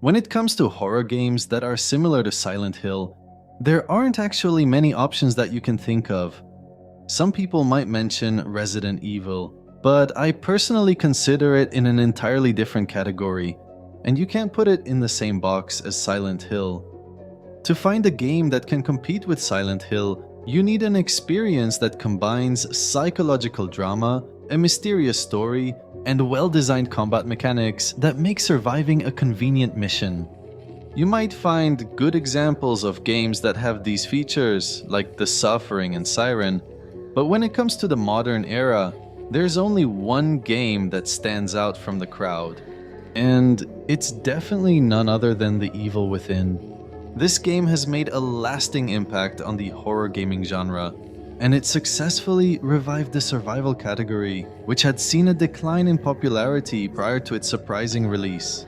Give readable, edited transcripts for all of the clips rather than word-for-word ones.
When it comes to horror games that are similar to Silent Hill, there aren't actually many options that you can think of. Some people might mention Resident Evil, but I personally consider it in an entirely different category, and you can't put it in the same box as Silent Hill. To find a game that can compete with Silent Hill, you need an experience that combines psychological drama, a mysterious story, and well-designed combat mechanics that make surviving a convenient mission. You might find good examples of games that have these features, like The Suffering and Siren, but when it comes to the modern era, there's only one game that stands out from the crowd. And it's definitely none other than The Evil Within. This game has made a lasting impact on the horror gaming genre, and it successfully revived the survival category, which had seen a decline in popularity prior to its surprising release.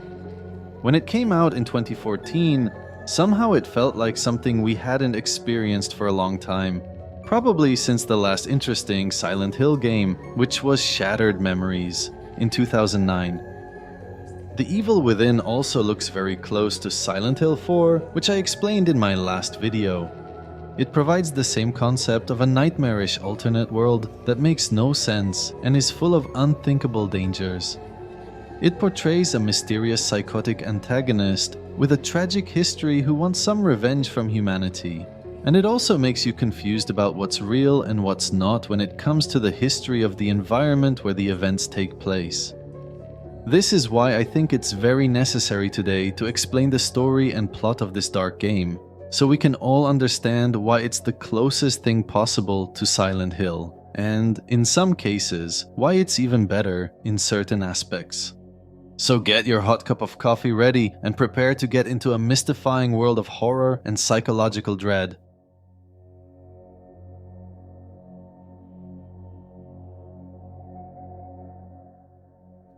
When it came out in 2014, somehow it felt like something we hadn't experienced for a long time, probably since the last interesting Silent Hill game, which was Shattered Memories in 2009. The Evil Within also looks very close to Silent Hill 4, which I explained in my last video. It provides the same concept of a nightmarish alternate world that makes no sense and is full of unthinkable dangers. It portrays a mysterious psychotic antagonist with a tragic history who wants some revenge from humanity. And it also makes you confused about what's real and what's not when it comes to the history of the environment where the events take place. This is why I think it's very necessary today to explain the story and plot of this dark game, so we can all understand why it's the closest thing possible to Silent Hill, and in some cases, why it's even better in certain aspects. So get your hot cup of coffee ready and prepare to get into a mystifying world of horror and psychological dread.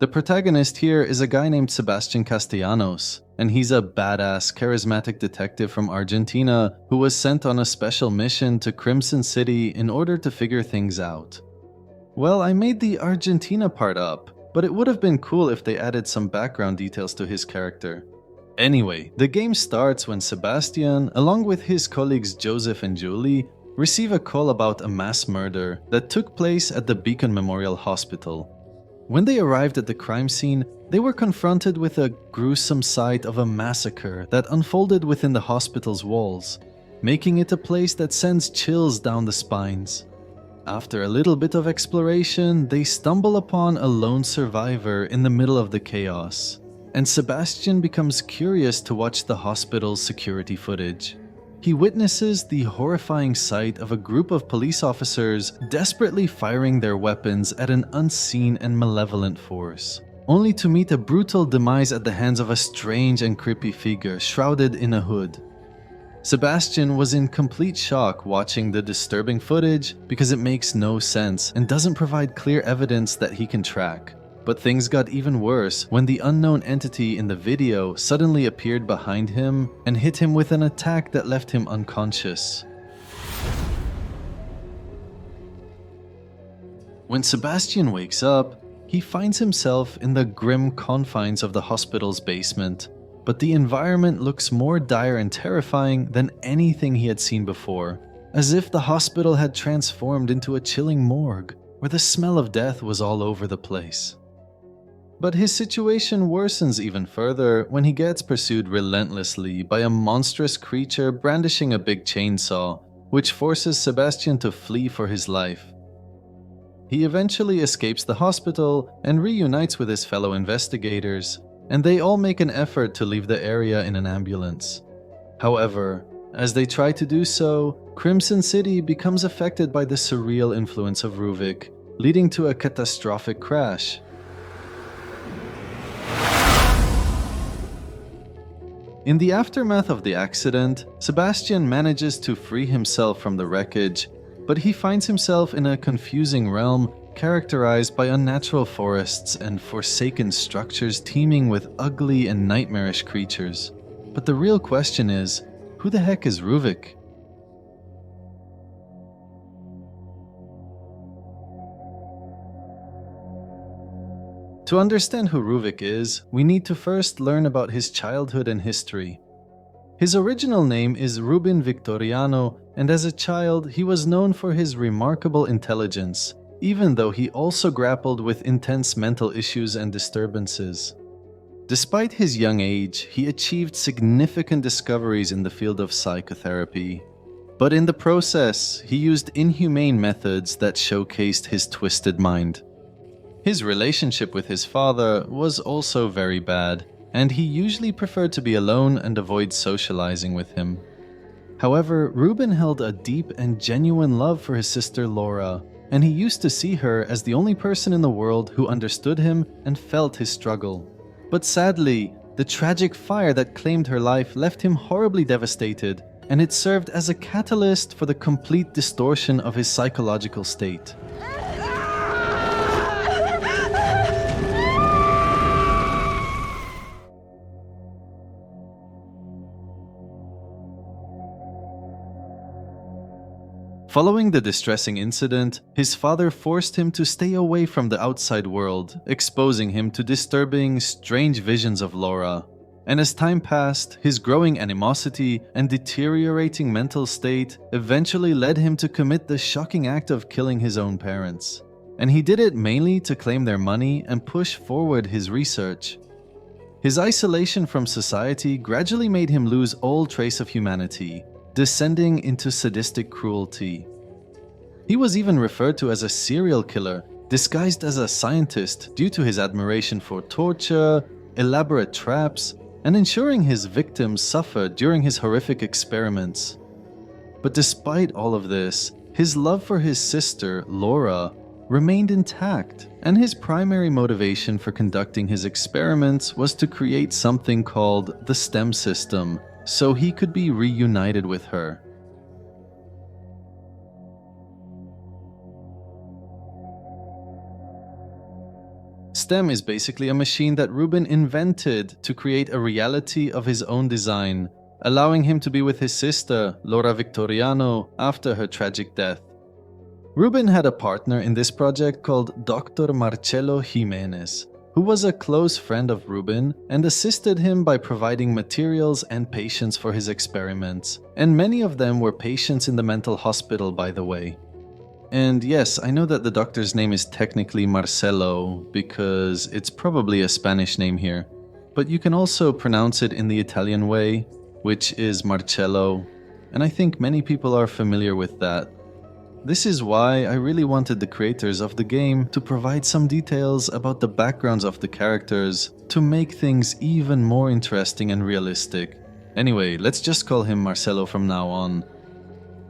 The protagonist here is a guy named Sebastian Castellanos, and he's a badass, charismatic detective from Argentina who was sent on a special mission to Crimson City in order to figure things out. Well, I made the Argentina part up, but it would have been cool if they added some background details to his character. Anyway, the game starts when Sebastian, along with his colleagues Joseph and Julie, receive a call about a mass murder that took place at the Beacon Memorial Hospital. When they arrived at the crime scene, they were confronted with a gruesome sight of a massacre that unfolded within the hospital's walls, making it a place that sends chills down the spines. After a little bit of exploration, they stumble upon a lone survivor in the middle of the chaos, and Sebastian becomes curious to watch the hospital's security footage. He witnesses the horrifying sight of a group of police officers desperately firing their weapons at an unseen and malevolent force, only to meet a brutal demise at the hands of a strange and creepy figure shrouded in a hood. Sebastian was in complete shock watching the disturbing footage because it makes no sense and doesn't provide clear evidence that he can track. But things got even worse when the unknown entity in the video suddenly appeared behind him and hit him with an attack that left him unconscious. When Sebastian wakes up, he finds himself in the grim confines of the hospital's basement, but the environment looks more dire and terrifying than anything he had seen before, as if the hospital had transformed into a chilling morgue, where the smell of death was all over the place. But his situation worsens even further when he gets pursued relentlessly by a monstrous creature brandishing a big chainsaw, which forces Sebastian to flee for his life. He eventually escapes the hospital and reunites with his fellow investigators, and they all make an effort to leave the area in an ambulance. However, as they try to do so, Crimson City becomes affected by the surreal influence of Ruvik, leading to a catastrophic crash. In the aftermath of the accident, Sebastian manages to free himself from the wreckage, but he finds himself in a confusing realm characterized by unnatural forests and forsaken structures teeming with ugly and nightmarish creatures. But the real question is, who the heck is Ruvik? To understand who Ruvik is, we need to first learn about his childhood and history. His original name is Rubin Victoriano, and as a child, he was known for his remarkable intelligence, even though he also grappled with intense mental issues and disturbances. Despite his young age, he achieved significant discoveries in the field of psychotherapy. But in the process, he used inhumane methods that showcased his twisted mind. His relationship with his father was also very bad, and he usually preferred to be alone and avoid socializing with him. However, Rubin held a deep and genuine love for his sister Laura, and he used to see her as the only person in the world who understood him and felt his struggle. But sadly, the tragic fire that claimed her life left him horribly devastated, and it served as a catalyst for the complete distortion of his psychological state. Following the distressing incident, his father forced him to stay away from the outside world, exposing him to disturbing, strange visions of Laura. And as time passed, his growing animosity and deteriorating mental state eventually led him to commit the shocking act of killing his own parents. And he did it mainly to claim their money and push forward his research. His isolation from society gradually made him lose all trace of humanity, descending into sadistic cruelty. He was even referred to as a serial killer, disguised as a scientist due to his admiration for torture, elaborate traps, and ensuring his victims suffered during his horrific experiments. But despite all of this, his love for his sister, Laura, remained intact, and his primary motivation for conducting his experiments was to create something called the STEM system, so he could be reunited with her. STEM is basically a machine that Rubin invented to create a reality of his own design, allowing him to be with his sister, Laura Victoriano, after her tragic death. Rubin had a partner in this project called Dr. Marcelo Jimenez, who was a close friend of Rubin and assisted him by providing materials and patients for his experiments, and many of them were patients in the mental hospital, by the way. And yes, I know that the doctor's name is technically Marcelo, because it's probably a Spanish name here, but you can also pronounce it in the Italian way, which is Marcello, and I think many people are familiar with that. This is why I really wanted the creators of the game to provide some details about the backgrounds of the characters to make things even more interesting and realistic. Anyway, let's just call him Marcelo from now on.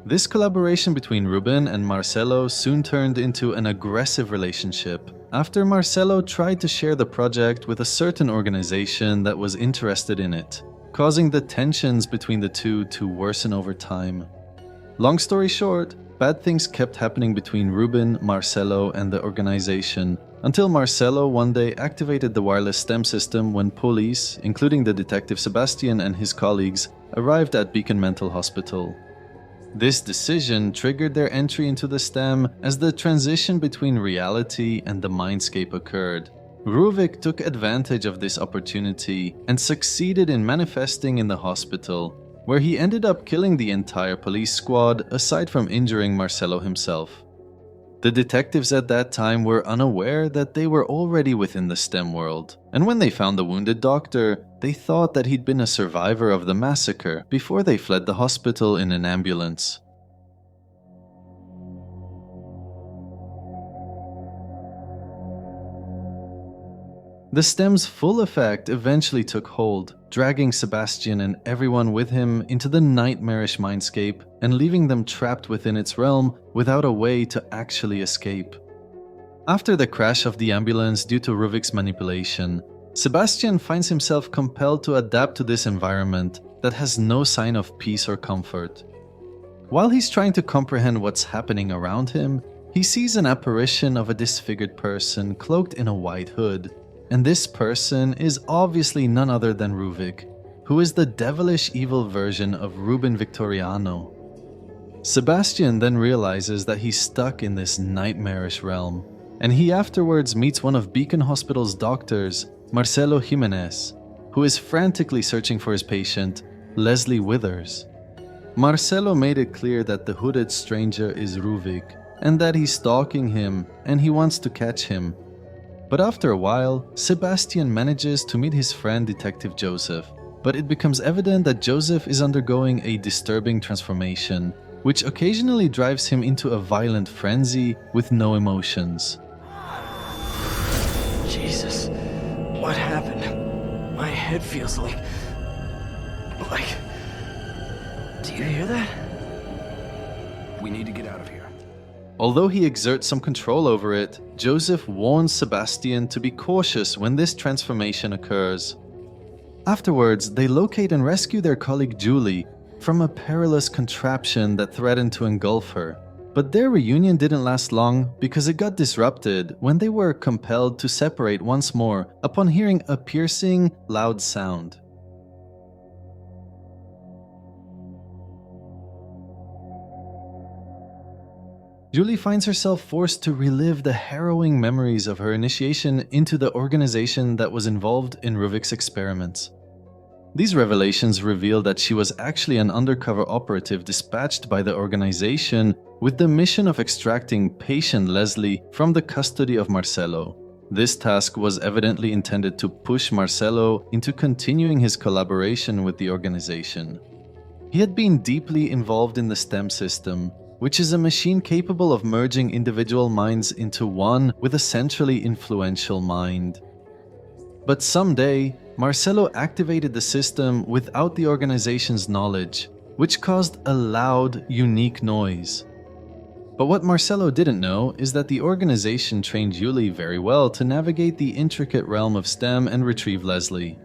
This collaboration between Rubin and Marcelo soon turned into an aggressive relationship, after Marcelo tried to share the project with a certain organization that was interested in it, causing the tensions between the two to worsen over time. Long story short, bad things kept happening between Rubin, Marcelo, and the organization, until Marcelo one day activated the wireless STEM system when police, including the detective Sebastian and his colleagues, arrived at Beacon Mental Hospital. This decision triggered their entry into the STEM as the transition between reality and the mindscape occurred. Ruvik took advantage of this opportunity and succeeded in manifesting in the hospital, where he ended up killing the entire police squad aside from injuring Marcelo himself. The detectives at that time were unaware that they were already within the STEM world, and when they found the wounded doctor, they thought that he'd been a survivor of the massacre before they fled the hospital in an ambulance. The STEM's full effect eventually took hold, dragging Sebastian and everyone with him into the nightmarish mindscape and leaving them trapped within its realm without a way to actually escape. After the crash of the ambulance due to Ruvik's manipulation, Sebastian finds himself compelled to adapt to this environment that has no sign of peace or comfort. While he's trying to comprehend what's happening around him, he sees an apparition of a disfigured person cloaked in a white hood. And this person is obviously none other than Ruvik, who is the devilish evil version of Rubin Victoriano. Sebastian then realizes that he's stuck in this nightmarish realm, and he afterwards meets one of Beacon Hospital's doctors, Marcelo Jimenez, who is frantically searching for his patient, Leslie Withers. Marcelo made it clear that the hooded stranger is Ruvik, and that he's stalking him and he wants to catch him. But after a while, Sebastian manages to meet his friend Detective Joseph, but it becomes evident that Joseph is undergoing a disturbing transformation, which occasionally drives him into a violent frenzy with no emotions. Jesus, what happened? My head feels like... Do you hear that? We need to get out of here. Although he exerts some control over it, Joseph warns Sebastian to be cautious when this transformation occurs. Afterwards, they locate and rescue their colleague Julie from a perilous contraption that threatened to engulf her. But their reunion didn't last long because it got disrupted when they were compelled to separate once more upon hearing a piercing, loud sound. Julie finds herself forced to relive the harrowing memories of her initiation into the organization that was involved in Ruvik's experiments. These revelations reveal that she was actually an undercover operative dispatched by the organization with the mission of extracting patient Leslie from the custody of Marcelo. This task was evidently intended to push Marcelo into continuing his collaboration with the organization. He had been deeply involved in the STEM system, which is a machine capable of merging individual minds into one with a centrally influential mind. But someday, Marcelo activated the system without the organization's knowledge, which caused a loud, unique noise. But what Marcelo didn't know is that the organization trained Julie very well to navigate the intricate realm of STEM and retrieve Leslie.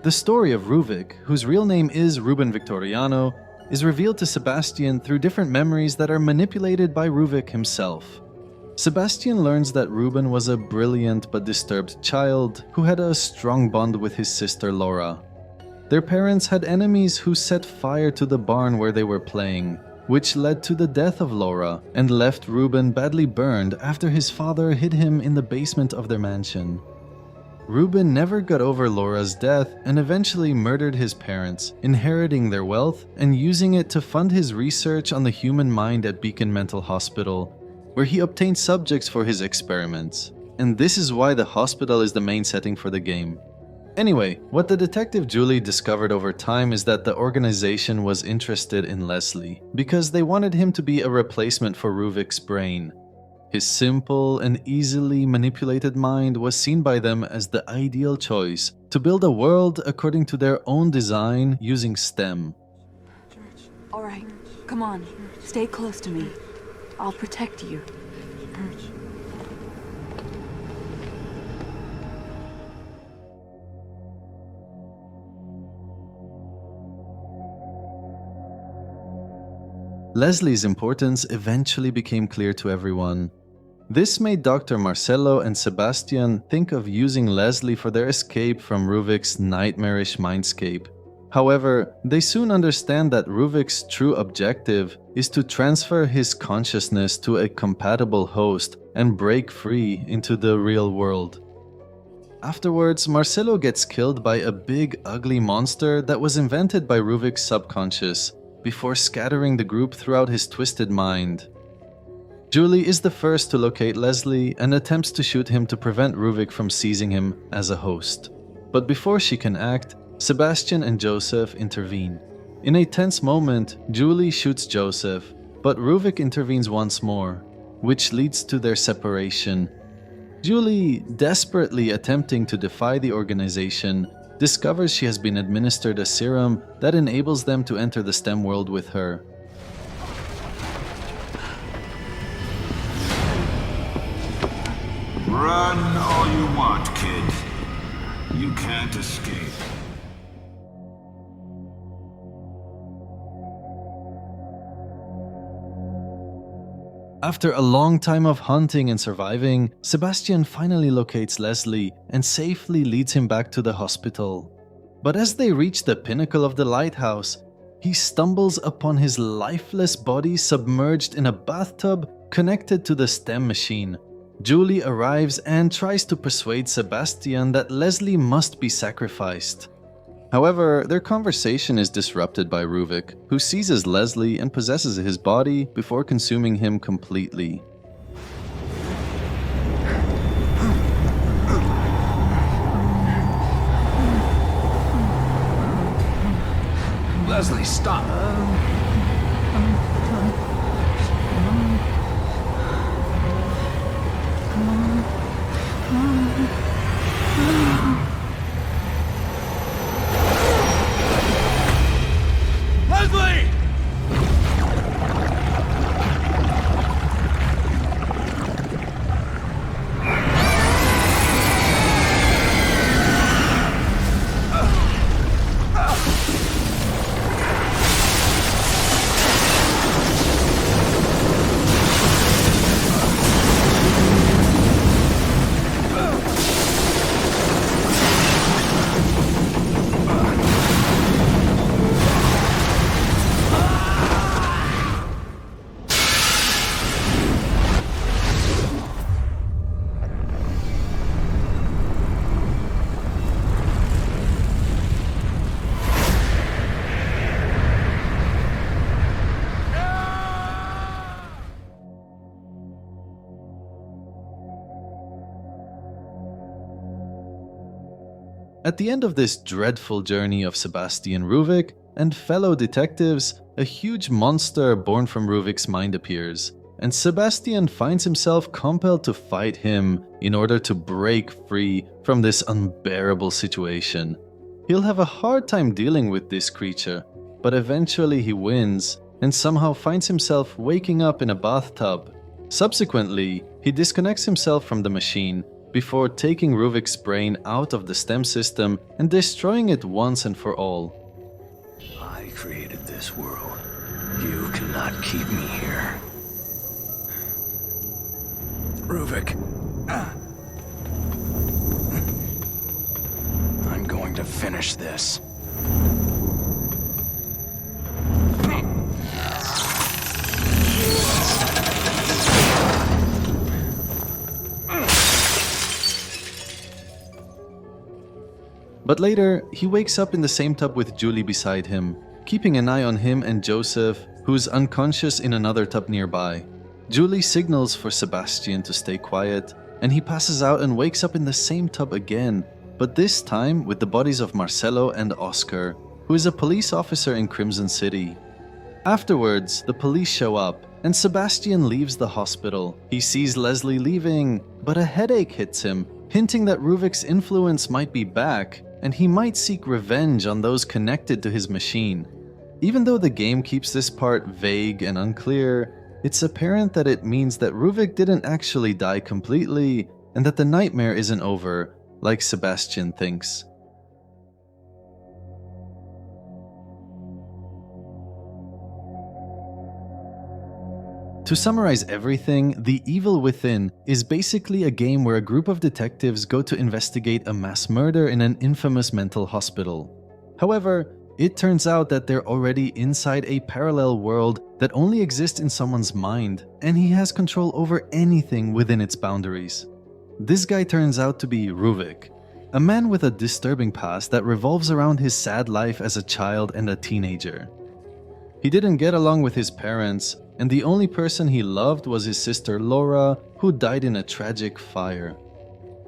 The story of Ruvik, whose real name is Ruben Victoriano, is revealed to Sebastian through different memories that are manipulated by Ruvik himself. Sebastian learns that Ruben was a brilliant but disturbed child who had a strong bond with his sister Laura. Their parents had enemies who set fire to the barn where they were playing, which led to the death of Laura and left Ruben badly burned after his father hid him in the basement of their mansion. Ruben never got over Laura's death and eventually murdered his parents, inheriting their wealth and using it to fund his research on the human mind at Beacon Mental Hospital, where he obtained subjects for his experiments. And this is why the hospital is the main setting for the game. Anyway, what the detective Julie discovered over time is that the organization was interested in Leslie because they wanted him to be a replacement for Ruvik's brain. His simple and easily manipulated mind was seen by them as the ideal choice to build a world according to their own design using STEM. All right, come on, stay close to me. I'll protect you. Leslie's importance eventually became clear to everyone. This made Dr. Marcelo and Sebastian think of using Leslie for their escape from Ruvik's nightmarish mindscape. However, they soon understand that Ruvik's true objective is to transfer his consciousness to a compatible host and break free into the real world. Afterwards, Marcelo gets killed by a big, ugly monster that was invented by Ruvik's subconscious, before scattering the group throughout his twisted mind. Julie is the first to locate Leslie and attempts to shoot him to prevent Ruvik from seizing him as a host. But before she can act, Sebastian and Joseph intervene. In a tense moment, Julie shoots Joseph, but Ruvik intervenes once more, which leads to their separation. Julie, desperately attempting to defy the organization, discovers she has been administered a serum that enables them to enter the STEM world with her. Run all you want, kid. You can't escape. After a long time of hunting and surviving, Sebastian finally locates Leslie and safely leads him back to the hospital. But as they reach the pinnacle of the lighthouse, he stumbles upon his lifeless body submerged in a bathtub connected to the STEM machine. Julie arrives and tries to persuade Sebastian that Leslie must be sacrificed. However, their conversation is disrupted by Ruvik, who seizes Leslie and possesses his body before consuming him completely. Leslie, stop! Leslie! At the end of this dreadful journey of Sebastian Ruvik and fellow detectives, a huge monster born from Ruvik's mind appears, and Sebastian finds himself compelled to fight him in order to break free from this unbearable situation. He'll have a hard time dealing with this creature, but eventually he wins and somehow finds himself waking up in a bathtub. Subsequently, he disconnects himself from the machine before taking Ruvik's brain out of the stem system and destroying it once and for all. I created this world. You cannot keep me here. Ruvik. I'm going to finish this. But later, he wakes up in the same tub with Julie beside him, keeping an eye on him and Joseph, who's unconscious in another tub nearby. Julie signals for Sebastian to stay quiet, and he passes out and wakes up in the same tub again, but this time with the bodies of Marcelo and Oscar, who is a police officer in Crimson City. Afterwards, the police show up, and Sebastian leaves the hospital. He sees Leslie leaving, but a headache hits him, hinting that Ruvik's influence might be back, and he might seek revenge on those connected to his machine. Even though the game keeps this part vague and unclear, it's apparent that it means that Ruvik didn't actually die completely, and that the nightmare isn't over, like Sebastian thinks. To summarize everything, The Evil Within is basically a game where a group of detectives go to investigate a mass murder in an infamous mental hospital. However, it turns out that they're already inside a parallel world that only exists in someone's mind, and he has control over anything within its boundaries. This guy turns out to be Ruvik, a man with a disturbing past that revolves around his sad life as a child and a teenager. He didn't get along with his parents, and the only person he loved was his sister Laura, who died in a tragic fire.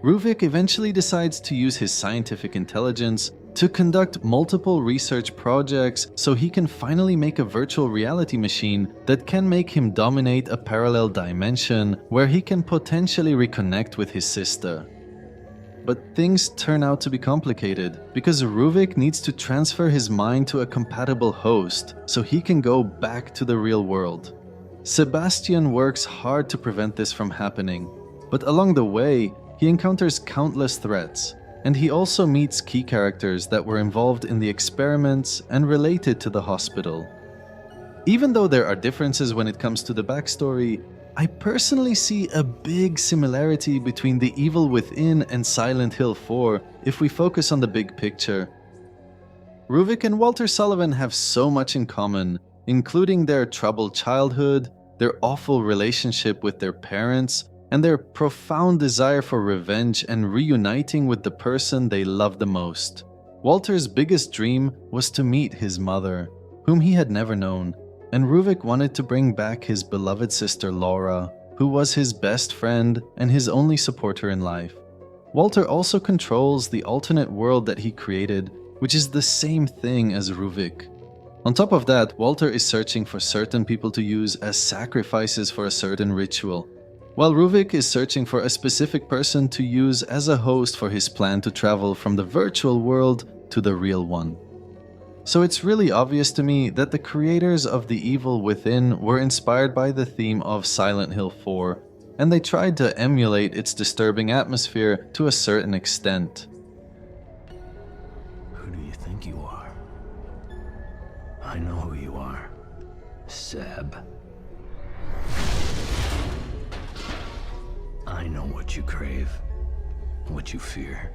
Ruvik eventually decides to use his scientific intelligence to conduct multiple research projects so he can finally make a virtual reality machine that can make him dominate a parallel dimension where he can potentially reconnect with his sister. But things turn out to be complicated, because Ruvik needs to transfer his mind to a compatible host so he can go back to the real world. Sebastian works hard to prevent this from happening, but along the way, he encounters countless threats, and he also meets key characters that were involved in the experiments and related to the hospital. Even though there are differences when it comes to the backstory, I personally see a big similarity between The Evil Within and Silent Hill 4 if we focus on the big picture. Ruvik and Walter Sullivan have so much in common, including their troubled childhood, their awful relationship with their parents, and their profound desire for revenge and reuniting with the person they love the most. Walter's biggest dream was to meet his mother, whom he had never known, and Ruvik wanted to bring back his beloved sister Laura, who was his best friend and his only supporter in life. Walter also controls the alternate world that he created, which is the same thing as Ruvik. On top of that, Walter is searching for certain people to use as sacrifices for a certain ritual, while Ruvik is searching for a specific person to use as a host for his plan to travel from the virtual world to the real one. So it's really obvious to me that the creators of The Evil Within were inspired by the theme of Silent Hill 4, and they tried to emulate its disturbing atmosphere to a certain extent. Who do you think you are? I know who you are. Seb. I know what you crave, what you fear.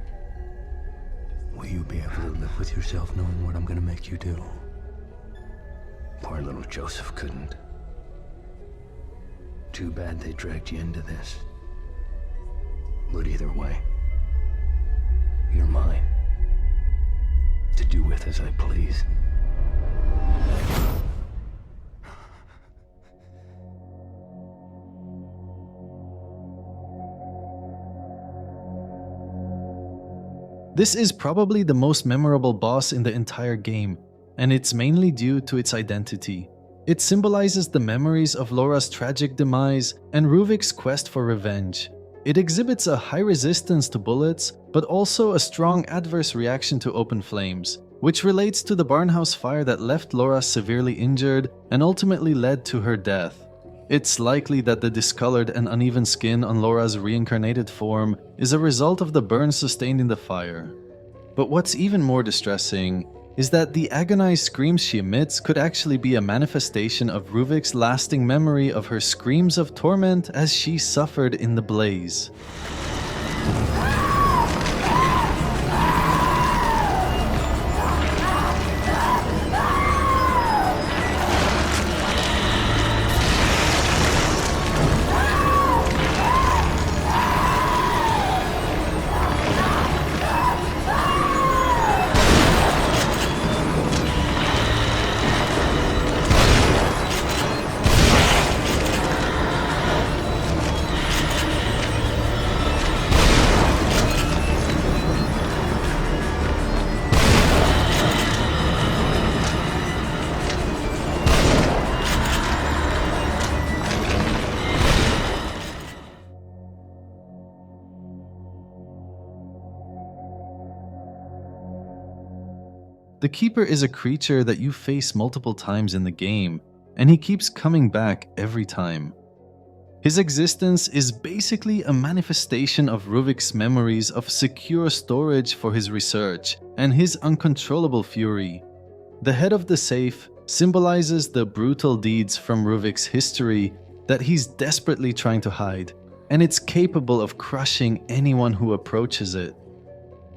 Will you be able to live with yourself knowing what I'm gonna make you do? Poor little Joseph couldn't. Too bad they dragged you into this. But either way, you're mine. To do with as I please. This is probably the most memorable boss in the entire game, and it's mainly due to its identity. It symbolizes the memories of Laura's tragic demise and Ruvik's quest for revenge. It exhibits a high resistance to bullets, but also a strong adverse reaction to open flames, which relates to the barnhouse fire that left Laura severely injured and ultimately led to her death. It's likely that the discolored and uneven skin on Laura's reincarnated form is a result of the burns sustained in the fire. But what's even more distressing is that the agonized screams she emits could actually be a manifestation of Ruvik's lasting memory of her screams of torment as she suffered in the blaze. The Keeper is a creature that you face multiple times in the game, and he keeps coming back every time. His existence is basically a manifestation of Ruvik's memories of secure storage for his research and his uncontrollable fury. The head of the safe symbolizes the brutal deeds from Ruvik's history that he's desperately trying to hide, and it's capable of crushing anyone who approaches it.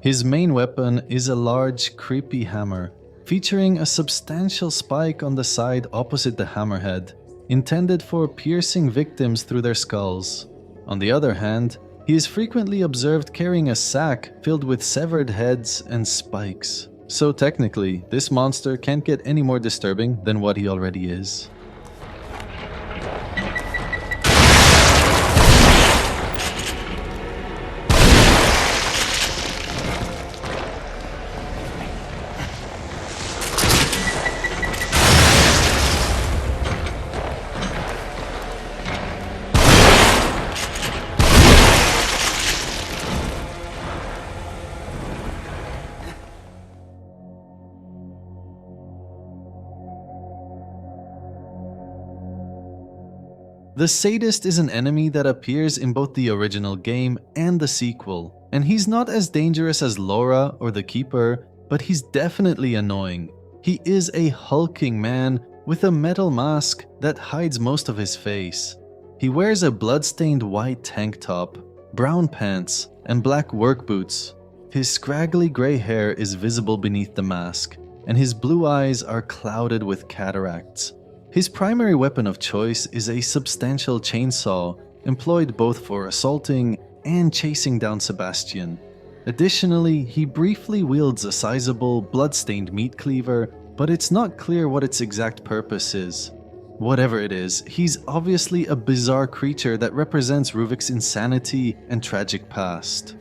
His main weapon is a large, creepy hammer, featuring a substantial spike on the side opposite the hammerhead, intended for piercing victims through their skulls. On the other hand, he is frequently observed carrying a sack filled with severed heads and spikes. So technically, this monster can't get any more disturbing than what he already is. The Sadist is an enemy that appears in both the original game and the sequel, and he's not as dangerous as Laura or the Keeper, but he's definitely annoying. He is a hulking man with a metal mask that hides most of his face. He wears a blood-stained white tank top, brown pants, and black work boots. His scraggly gray hair is visible beneath the mask, and his blue eyes are clouded with cataracts. His primary weapon of choice is a substantial chainsaw, employed both for assaulting and chasing down Sebastian. Additionally, he briefly wields a sizable, blood-stained meat cleaver, but it's not clear what its exact purpose is. Whatever it is, he's obviously a bizarre creature that represents Ruvik's insanity and tragic past.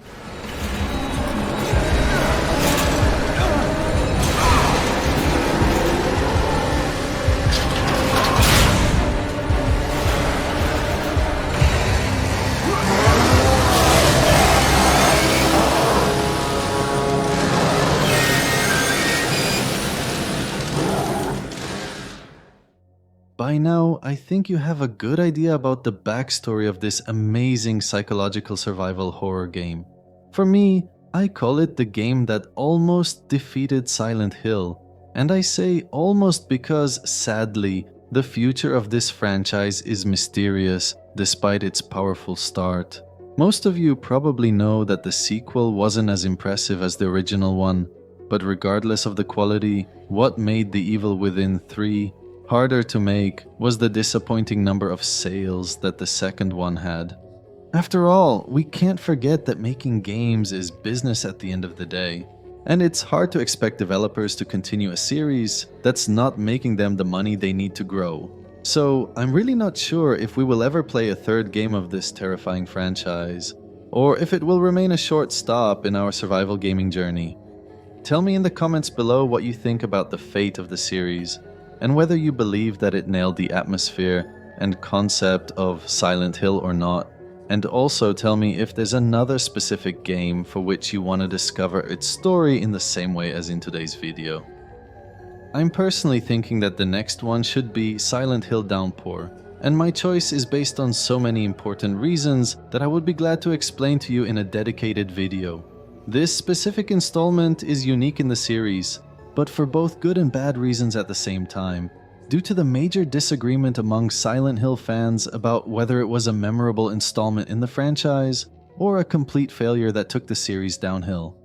By now, I think you have a good idea about the backstory of this amazing psychological survival horror game. For me, I call it the game that almost defeated Silent Hill. And I say almost because, sadly, the future of this franchise is mysterious despite its powerful start. Most of you probably know that the sequel wasn't as impressive as the original one, but regardless of the quality, what made The Evil Within 3 harder to make was the disappointing number of sales that the second one had. After all, we can't forget that making games is business at the end of the day, and it's hard to expect developers to continue a series that's not making them the money they need to grow. So I'm really not sure if we will ever play a third game of this terrifying franchise, or if it will remain a short stop in our survival gaming journey. Tell me in the comments below what you think about the fate of the series, and whether you believe that it nailed the atmosphere and concept of Silent Hill or not. And also tell me if there's another specific game for which you want to discover its story in the same way as in today's video. I'm personally thinking that the next one should be Silent Hill Downpour, and my choice is based on so many important reasons that I would be glad to explain to you in a dedicated video. This specific installment is unique in the series, but for both good and bad reasons at the same time, due to the major disagreement among Silent Hill fans about whether it was a memorable installment in the franchise or a complete failure that took the series downhill.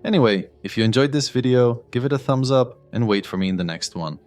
Anyway, if you enjoyed this video, give it a thumbs up and wait for me in the next one.